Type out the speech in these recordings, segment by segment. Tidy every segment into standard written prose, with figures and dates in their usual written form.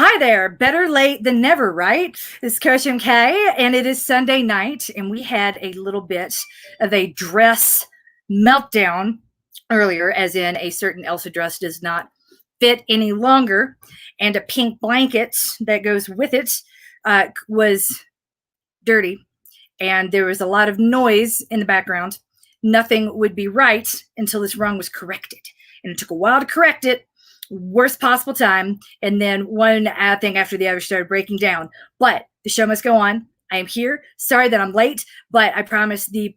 Hi there. Better late than never, right? This is Coach MK, and it is Sunday night, and we had a little bit of a dress meltdown earlier, as in a certain Elsa dress does not fit any longer, and a pink blanket that goes with it was dirty, and there was a lot of noise in the background. Nothing would be right until this wrong was corrected, and it took a while to correct it. Worst possible time, and then one thing after the other started breaking down. But the show must go on. I am here. Sorry that I'm late, but I promise the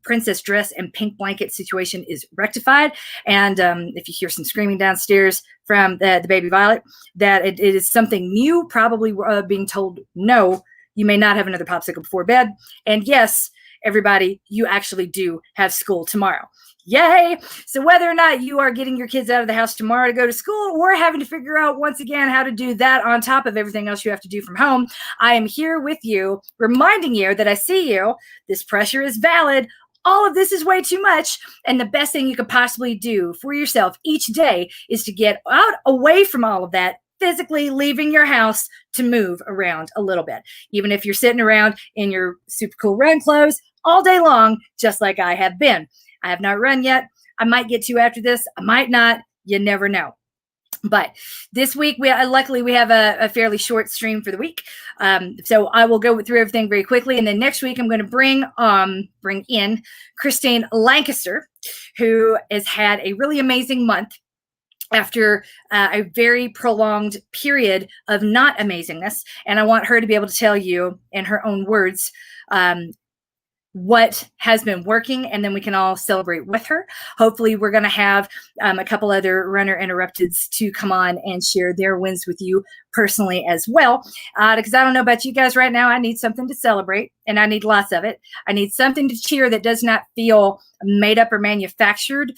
princess dress and pink blanket situation is rectified. And if you hear some screaming downstairs from the baby Violet, that it is something new, probably being told, no, you may not have another popsicle before bed. And yes, everybody, you actually do have school tomorrow. Yay! So whether or not you are getting your kids out of the house tomorrow to go to school or having to figure out once again how to do that on top of everything else you have to do from home, I am here with you, reminding you that I see you. This pressure is valid. All of this is way too much. And the best thing you could possibly do for yourself each day is to get out away from all of that, physically leaving your house to move around a little bit. Even if you're sitting around in your super cool run clothes all day long, just like I have been. I have not run yet. I might get to after this. I might not. You never know. But this week, luckily we have a fairly short stream for the week. So I will go through everything very quickly. And then next week, I'm going to bring in Christine Lancaster, who has had a really amazing month after a very prolonged period of not amazingness. And I want her to be able to tell you in her own words what has been working, and then we can all celebrate with her. Hopefully we're going to have a couple other runner interrupteds to come on and share their wins with you personally as well, because I don't know about you guys right now. I need something to celebrate, and I need lots of it. I need something to cheer that does not feel made up or manufactured.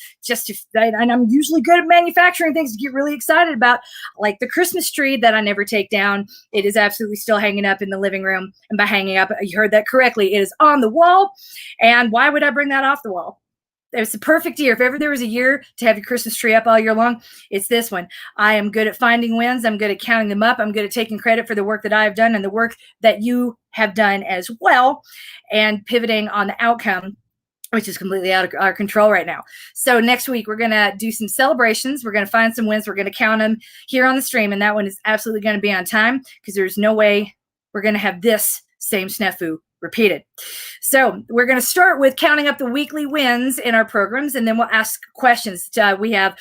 And I'm usually good at manufacturing things to get really excited about, like the Christmas tree that I never take down. It is absolutely still hanging up in the living room, and by hanging up, you heard that correctly, it is on the wall. And why would I bring that off the wall? It's the perfect year. If ever there was a year to have your Christmas tree up all year long, it's this one. I am good at finding wins. I'm good at counting them up. I'm good at taking credit for the work that I have done and the work that you have done as well, and pivoting on the outcome, which is completely out of our control right now. So next week, we're going to do some celebrations. We're going to find some wins. We're going to count them here on the stream. And that one is absolutely going to be on time, because there's no way we're going to have this same snafu repeated. So we're going to start with counting up the weekly wins in our programs, and then we'll ask questions. We have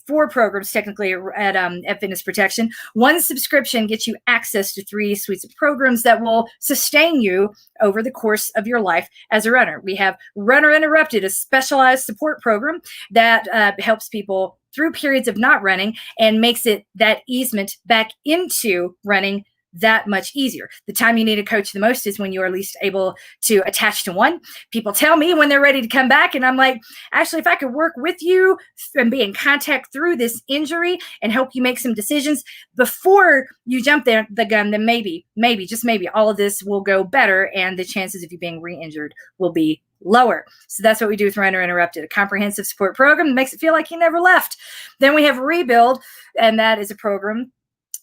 four programs technically at Fitness Protection. One subscription gets you access to 3 suites of programs that will sustain you over the course of your life as a runner. We have Runner Interrupted, a specialized support program that helps people through periods of not running and makes it that easement back into running that much easier. The time you need a coach the most is when you are least able to attach to one. People tell me when they're ready to come back, and I'm like, actually, if I could work with you and be in contact through this injury and help you make some decisions before you jump the gun, then maybe, just maybe, all of this will go better, and the chances of you being re-injured will be lower. So that's what we do with Runner Interrupted, a comprehensive support program that makes it feel like you never left. Then we have Rebuild, and that is a program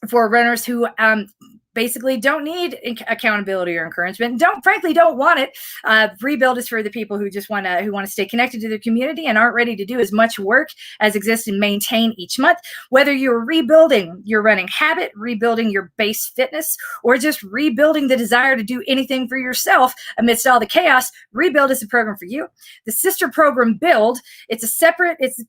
for runners who basically don't need accountability or encouragement, frankly don't want it. Rebuild is for the people who just want to stay connected to their community and aren't ready to do as much work as exists and maintain each month. Whether you're rebuilding your running habit, rebuilding your base fitness, or just rebuilding the desire to do anything for yourself amidst all the chaos, Rebuild is a program for you. The sister program, Build, it's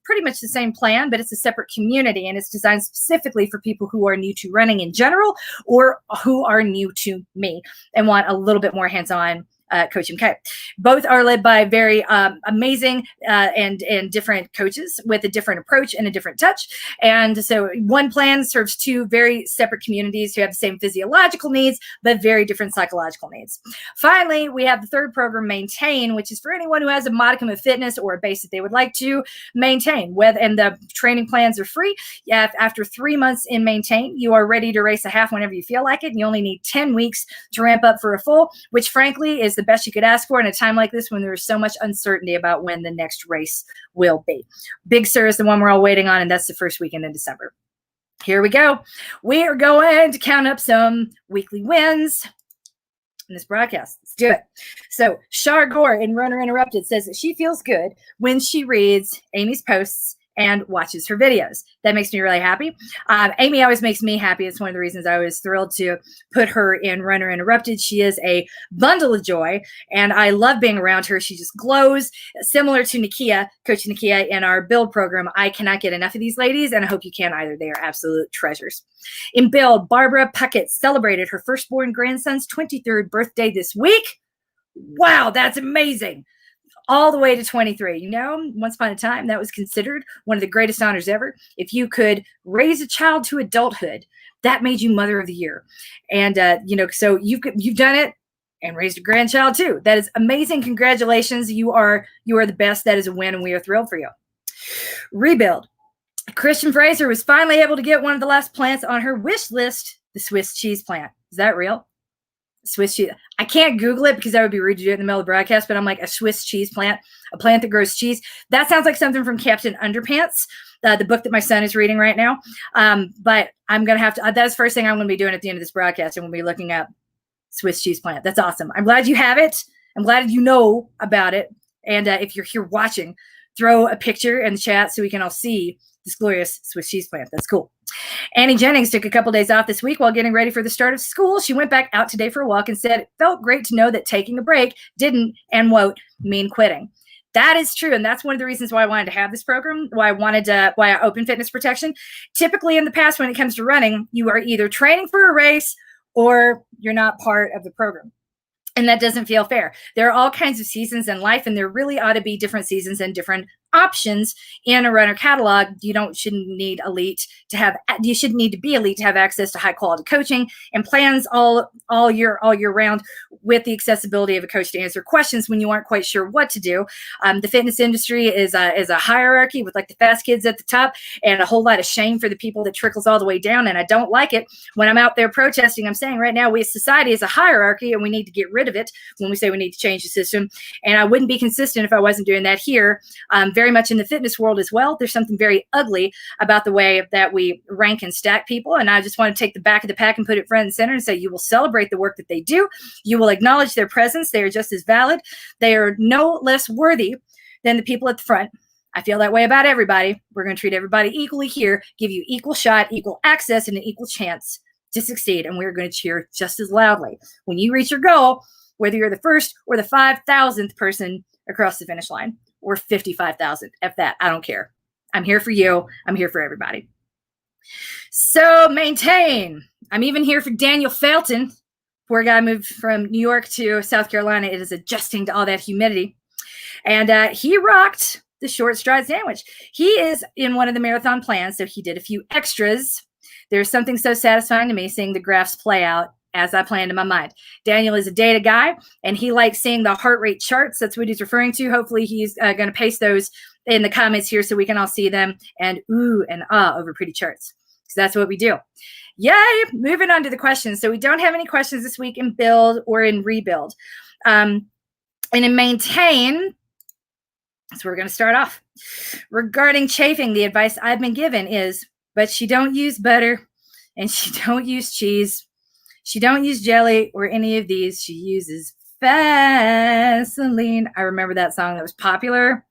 pretty much the same plan, but it's a separate community, and it's designed specifically for people who are new to running in general, or who are new to me and want a little bit more hands-on Coach MK. Both are led by very amazing and different coaches with a different approach and a different touch. And so one plan serves 2 very separate communities who have the same physiological needs, but very different psychological needs. Finally, we have the third program, Maintain, which is for anyone who has a modicum of fitness or a base that they would like to maintain. And the training plans are free. After 3 months in Maintain, you are ready to race a half whenever you feel like it. And you only need 10 weeks to ramp up for a full, which frankly is the best you could ask for in a time like this when there's so much uncertainty about when the next race will be. Big Sur is the one we're all waiting on, and that's the first weekend in December. Here we go. We are going to count up some weekly wins in this broadcast. Let's do it. So Shar Gore in Runner Interrupted says that she feels good when she reads Amy's posts and watches her videos. That makes me really happy. Amy always makes me happy. It's one of the reasons I was thrilled to put her in Runner Interrupted. She is a bundle of joy, and I love being around her. She just glows, similar to Nakia, Coach Nakia in our build program. I cannot get enough of these ladies, and I hope you can either. They are absolute treasures. In build, Barbara Puckett celebrated her firstborn grandson's 23rd birthday this week. Wow, that's amazing. All the way to 23. You know, once upon a time, that was considered one of the greatest honors ever. If you could raise a child to adulthood, that made you Mother of the Year. And, you know, so you've done it and raised a grandchild too. That is amazing. Congratulations. You are the best. That is a win, and we are thrilled for you. Rebuild. Christian Fraser was finally able to get one of the last plants on her wish list, the Swiss cheese plant. Is that real? Swiss cheese. I can't Google it because that would be rude to do it in the middle of the broadcast, but I'm like, a Swiss cheese plant, a plant that grows cheese. That sounds like something from Captain Underpants, the book that my son is reading right now. But I'm going to have to, that's the first thing I'm going to be doing at the end of this broadcast. I'm going to be looking up Swiss cheese plant. That's awesome. I'm glad you have it. I'm glad you know about it. And if you're here watching, throw a picture in the chat so we can all see this glorious Swiss cheese plant. That's cool. Annie Jennings took a couple days off this week while getting ready for the start of school. She went back out today for a walk and said it felt great to know that taking a break didn't and won't mean quitting. That is true. And that's one of the reasons why I wanted to have this program, why I opened Fitness Protection. Typically in the past, when it comes to running, you are either training for a race or you're not part of the program. And that doesn't feel fair. There are all kinds of seasons in life, and there really ought to be different seasons and different options in a runner catalog. You shouldn't need to be elite to have access to high quality coaching and plans all year round, with the accessibility of a coach to answer questions when you aren't quite sure what to do. The fitness industry is a hierarchy with like the fast kids at the top and a whole lot of shame for the people that trickles all the way down. And I don't like it. When I'm out there protesting, I'm saying right now, we as society is a hierarchy and we need to get rid of it when we say we need to change the system. And I wouldn't be consistent if I wasn't doing that here. Very much in the fitness world as well. There's something very ugly about the way that we rank and stack people. And I just want to take the back of the pack and put it front and center and say, you will celebrate the work that they do. You will acknowledge their presence. They are just as valid. They are no less worthy than the people at the front. I feel that way about everybody. We're going to treat everybody equally here, give you equal shot, equal access, and an equal chance to succeed. And we're going to cheer just as loudly when you reach your goal, whether you're the first or the 5,000th person across the finish line, or 55,000. F that. I don't care. I'm here for you. I'm here for everybody. So maintain. I'm even here for Daniel Felton. Poor guy moved from New York to South Carolina. It is adjusting to all that humidity. And he rocked the short stride sandwich. He is in one of the marathon plans, so he did a few extras. There's something so satisfying to me seeing the graphs play out as I planned in my mind. Daniel is a data guy, and he likes seeing the heart rate charts. That's what he's referring to. Hopefully he's going to paste those in the comments here so we can all see them and ooh and ah over pretty charts. So that's what we do. Yay! Moving on to the questions. So we don't have any questions this week in build or in rebuild. And in maintain, that's where we're going to start off. Regarding chafing, the advice I've been given is, but she don't use butter and she don't use cheese. She don't use jelly or any of these. She uses Vaseline. I remember that song that was popular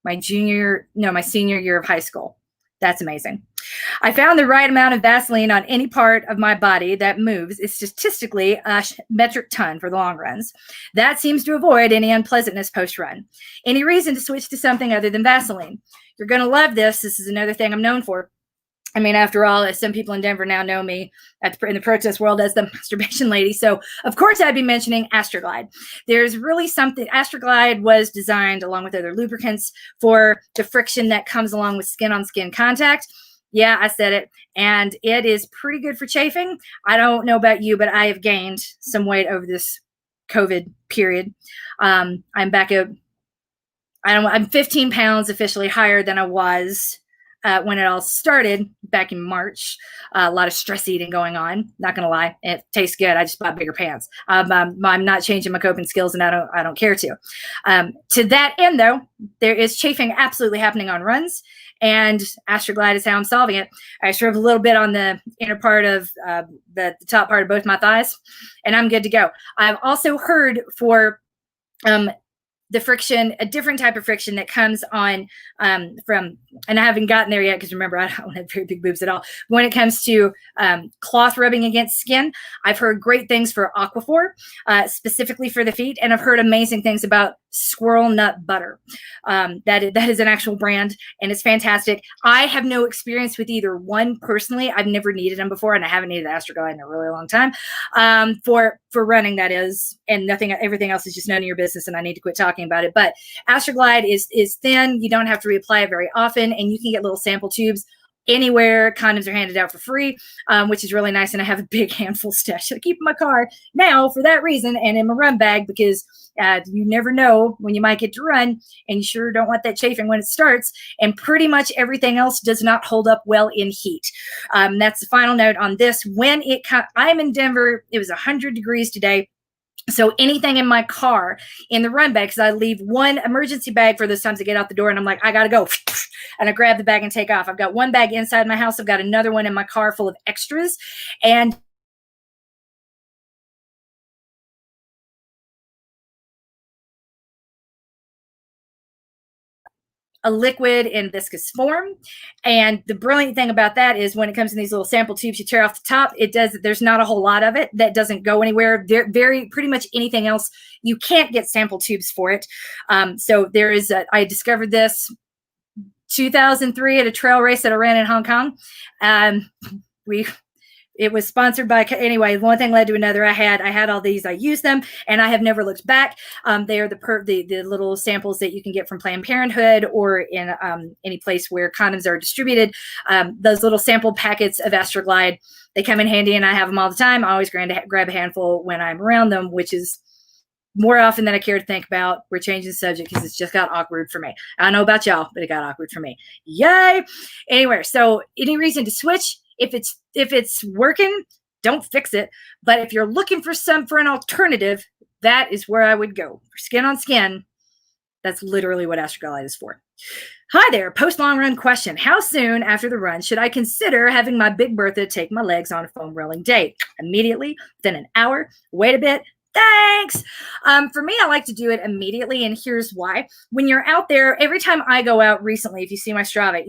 my senior year of high school. That's amazing. I found the right amount of Vaseline on any part of my body that moves is statistically a metric ton for the long runs. That seems to avoid any unpleasantness post-run. Any reason to switch to something other than Vaseline? You're going to love this. This is another thing I'm known for. I mean, after all, as some people in Denver now know me in the protest world as the masturbation lady. So, of course, I'd be mentioning Astroglide. There's really something. Astroglide was designed, along with other lubricants, for the friction that comes along with skin-on-skin contact. Yeah, I said it. And it is pretty good for chafing. I don't know about you, but I have gained some weight over this COVID period. I'm back at, I'm 15 pounds officially higher than I was when it all started back in March. A lot of stress eating going on. Not gonna lie, it tastes good. I just bought bigger pants. I'm not changing my coping skills, and I don't care to. To that end, though, there is chafing absolutely happening on runs, and Astroglide is how I'm solving it. I just rub a little bit on the inner part of the top part of both my thighs, and I'm good to go. I've also heard for the friction, a different type of friction that comes on from, and I haven't gotten there yet because remember, I don't have very big boobs at all. When it comes to cloth rubbing against skin, I've heard great things for Aquaphor, specifically for the feet, and I've heard amazing things about Squirrel Nut Butter. That is an actual brand, and it's fantastic. I have no experience with either one personally. I've never needed them before, and I haven't needed Astroglide in a really long time for running, that is, and everything else is just none of your business, and I need to quit talking about it. But Astroglide is thin. You don't have to reapply it very often, and you can get little sample tubes anywhere. Condoms are handed out for free, which is really nice. And I have a big handful stashed I keep in my car now for that reason, and in my run bag, because you never know when you might get to run, and you sure don't want that chafing when it starts. And pretty much everything else does not hold up well in heat. That's the final note on this. When I'm in Denver, it was 100 degrees today. So anything in my car in the run bag, because I leave one emergency bag for those times I get out the door and I'm like, I got to go. And I grab the bag and take off. I've got one bag inside my house. I've got another one in my car full of extras. And a liquid in viscous form. And the brilliant thing about that is when it comes in these little sample tubes, you tear off the top, there's not a whole lot of it that doesn't go anywhere. Pretty much anything else, you can't get sample tubes for it. So I discovered this 2003 at a trail race that I ran in Hong Kong. It was sponsored by, anyway, one thing led to another. I had all these, I used them, and I have never looked back. They are the little samples that you can get from Planned Parenthood or in any place where condoms are distributed. Those little sample packets of Astroglide, they come in handy, and I have them all the time. I always grab a handful when I'm around them, which is more often than I care to think about. We're changing the subject because it's just got awkward for me. I don't know about y'all, but it got awkward for me. Yay! Anyway, so any reason to switch? If it's working, don't fix it. But if you're looking for an alternative, that is where I would go. For skin on skin, that's literally what Astroglide is for. Hi there, post long run question. How soon after the run should I consider having my Big Bertha take my legs on a foam rolling date? Immediately, within an hour, wait a bit. Thanks. For me, I like to do it immediately, and here's why. When you're out there, every time I go out recently, if you see my Strava,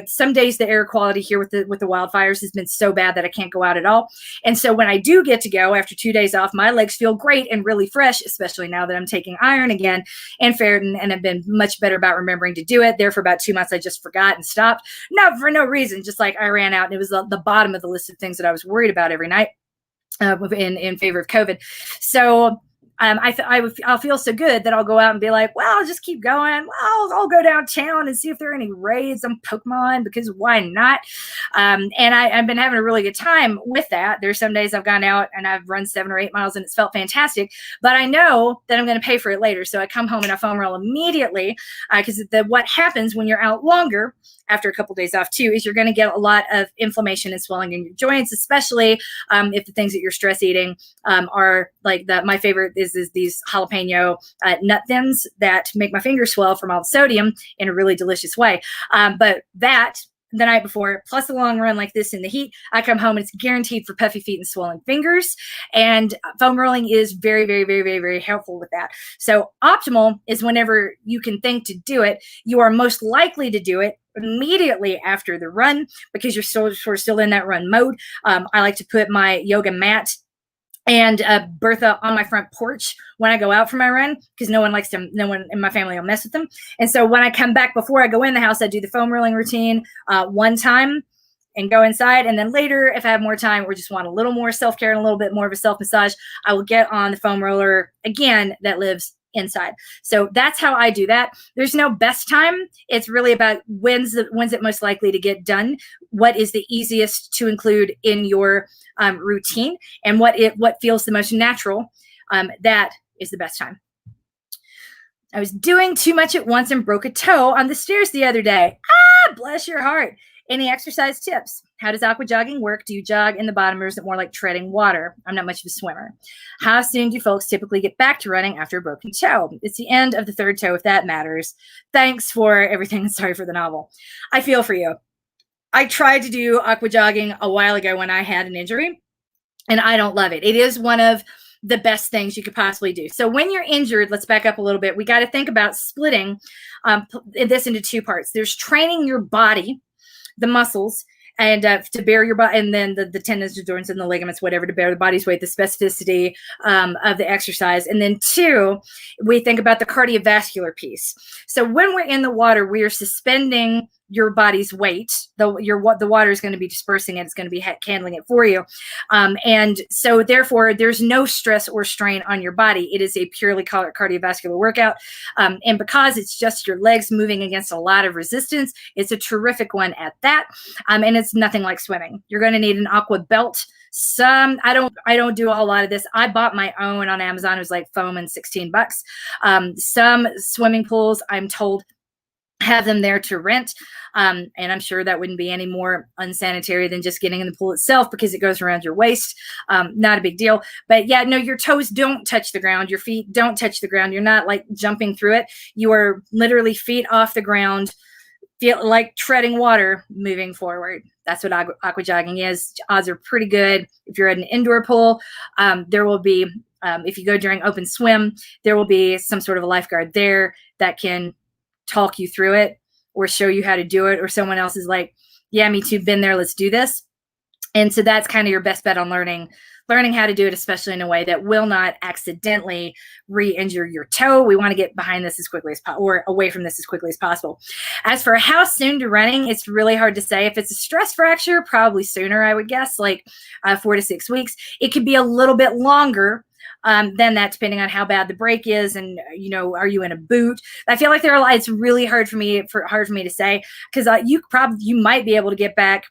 some days the air quality here with the wildfires has been so bad that I can't go out at all. And so when I do get to go after 2 days off, my legs feel great and really fresh, especially now that I'm taking iron again and ferritin, and have been much better about remembering to do it. There for about 2 months, I just forgot and stopped. No, for no reason, just like I ran out, and it was the bottom of the list of things that I was worried about every night. In favor of COVID. So I'll feel so good that I'll go out and be like, well, I'll just keep going. Well, I'll go downtown and see if there are any raids on Pokemon, because why not? And I've been having a really good time with that. There's some days I've gone out and I've run 7 or 8 miles and it's felt fantastic, but I know that I'm going to pay for it later. So I come home and I foam roll immediately, because what happens when you're out longer after a couple of days off too is you're going to get a lot of inflammation and swelling in your joints, especially if the things that you're stress eating are like that. My favorite is these jalapeno nut thins that make my fingers swell from all the sodium in a really delicious way. But that the night before, plus a long run like this in the heat, I come home and it's guaranteed for puffy feet and swollen fingers. And foam rolling is very, very, very, very, very helpful with that. So optimal is whenever you can think to do it. You are most likely to do it immediately after the run, because you're still in that run mode. I like to put my yoga mat and Bertha on my front porch when I go out for my run, because no one in my family will mess with them. And so when I come back, before I go in the house, I do the foam rolling routine one time and go inside. And then later, if I have more time or just want a little more self-care and a little bit more of a self-massage, I will get on the foam roller again that lives inside. So that's how I do that. There's no best time. It's really about when's it most likely to get done, what is the easiest to include in your routine, and what feels the most natural. That is the best time. I was doing too much at once and broke a toe on the stairs the other day. Ah, bless your heart. Any exercise tips? How does aqua jogging work? Do you jog in the bottom, or is it more like treading water? I'm not much of a swimmer. How soon do folks typically get back to running after a broken toe? It's the end of the third toe, if that matters. Thanks for everything. Sorry for the novel. I feel for you. I tried to do aqua jogging a while ago when I had an injury, and I don't love it. It is one of the best things you could possibly do. So when you're injured, let's back up a little bit. We got to think about splitting this into two parts. There's training your body, the muscles, and to bear your body, and then the tendons, the joints, and the ligaments, whatever, to bear the body's weight, the specificity of the exercise. And then two, we think about the cardiovascular piece. So when we're in the water, we are suspending your body's weight. The water is going to be dispersing it. It's going to be handling it for you. And so therefore, there's no stress or strain on your body. It is a purely cardiovascular workout. And because it's just your legs moving against a lot of resistance, it's a terrific one at that. And it's nothing like swimming. You're going to need an aqua belt. I don't do a whole lot of this. I bought my own on Amazon. It was like foam and $16. Some swimming pools, I'm told, have them there to rent. And I'm sure that wouldn't be any more unsanitary than just getting in the pool itself, because it goes around your waist. Not a big deal. But yeah, no, your toes don't touch the ground. Your feet don't touch the ground. You're not like jumping through it. You are literally feet off the ground, feel like treading water, moving forward. That's what aqua jogging is. Odds are pretty good. If you're at an indoor pool, there will be, if you go during open swim, there will be some sort of a lifeguard there that can talk you through it or show you how to do it, or someone else is like, yeah, me too, been there, let's do this. And so that's kind of your best bet on learning how to do it, especially in a way that will not accidentally re-injure your toe. We want to get behind this as quickly as possible, or away from this as quickly as possible. As for how soon to running, it's really hard to say. If it's a stress fracture, probably sooner, I would guess, like 4 to 6 weeks. It could be a little bit longer than that, depending on how bad the break is, and are you in a boot? I feel like it's really hard for me to say, because you might be able to get back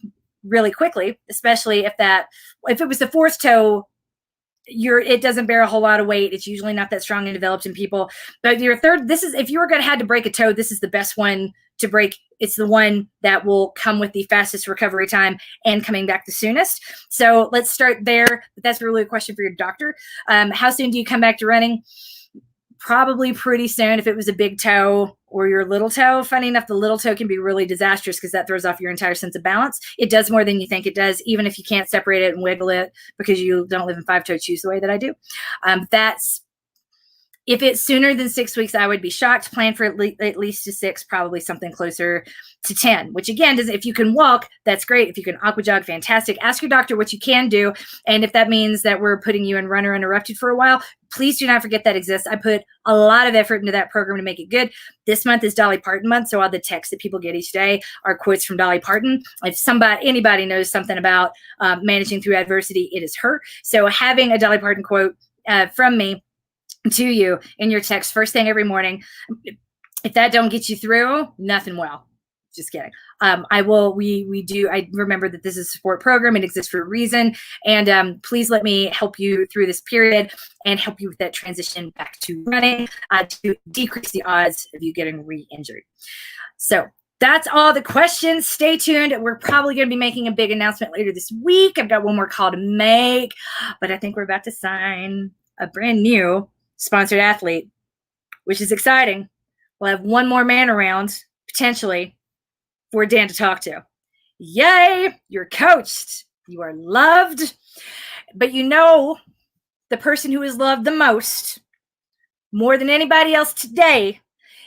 really quickly, especially if it was the fourth toe. It doesn't bear a whole lot of weight. It's usually not that strong and developed in people. But your third, if you were going to have to break a toe, this is the best one to break. It's the one that will come with the fastest recovery time and coming back the soonest. So let's start there. But that's really a question for your doctor. How soon do you come back to running? Probably pretty soon. If it was a big toe or your little toe, funny enough, the little toe can be really disastrous because that throws off your entire sense of balance. It does more than you think it does, even if you can't separate it and wiggle it because you don't live in 5-toe shoes the way that I do. If it's sooner than 6 weeks, I would be shocked. Plan for at least to 6, probably something closer to 10, which again, if you can walk, that's great. If you can aqua jog, fantastic. Ask your doctor what you can do. And if that means that we're putting you in Runner Uninterrupted for a while, please do not forget that exists. I put a lot of effort into that program to make it good. This month is Dolly Parton month, so all the texts that people get each day are quotes from Dolly Parton. If anybody knows something about managing through adversity, it is her. So having a Dolly Parton quote from me to you in your text first thing every morning, if that don't get you through, nothing will. Just kidding. I remember that this is a support program. It exists for a reason. And please let me help you through this period and help you with that transition back to running to decrease the odds of you getting re-injured. So that's all the questions. Stay tuned. We're probably going to be making a big announcement later this week. I've got one more call to make, but I think we're about to sign a brand new sponsored athlete, which is exciting. We'll have one more man around, potentially, for Dan to talk to. Yay! You're coached. You are loved. But the person who is loved the most, more than anybody else today,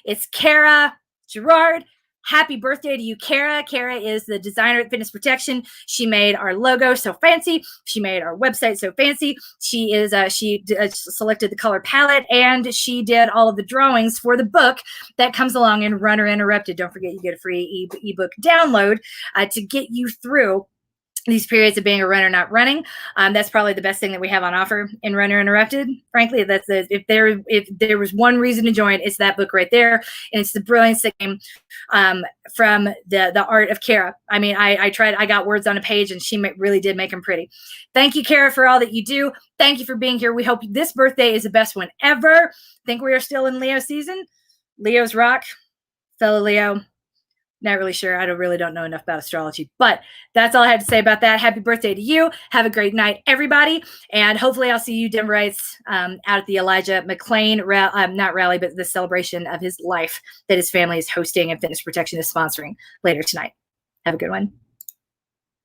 it's Kara Gerard. Happy birthday to you, Kara. Kara is the designer at Fitness Protection. She made our logo so fancy. She made our website so fancy. She selected the color palette, and she did all of the drawings for the book that comes along in Runner Interrupted. Don't forget, you get a free ebook download to get you through these periods of being a runner not running. That's probably the best thing that we have on offer in Runner Interrupted. Frankly, if there was one reason to join, it's that book right there, and it's the brilliance that came from the art of Kara. I mean, I got words on a page, and she really did make them pretty. Thank you, Kara, for all that you do. Thank you for being here. We hope this birthday is the best one ever. Think we are still in Leo season. Leo's rock, fellow Leo. Not really sure. I really don't know enough about astrology, but that's all I had to say about that. Happy birthday to you. Have a great night, everybody. And hopefully I'll see you Denverites out at the Elijah McClain, not rally, but the celebration of his life that his family is hosting and Fitness Protection is sponsoring later tonight. Have a good one.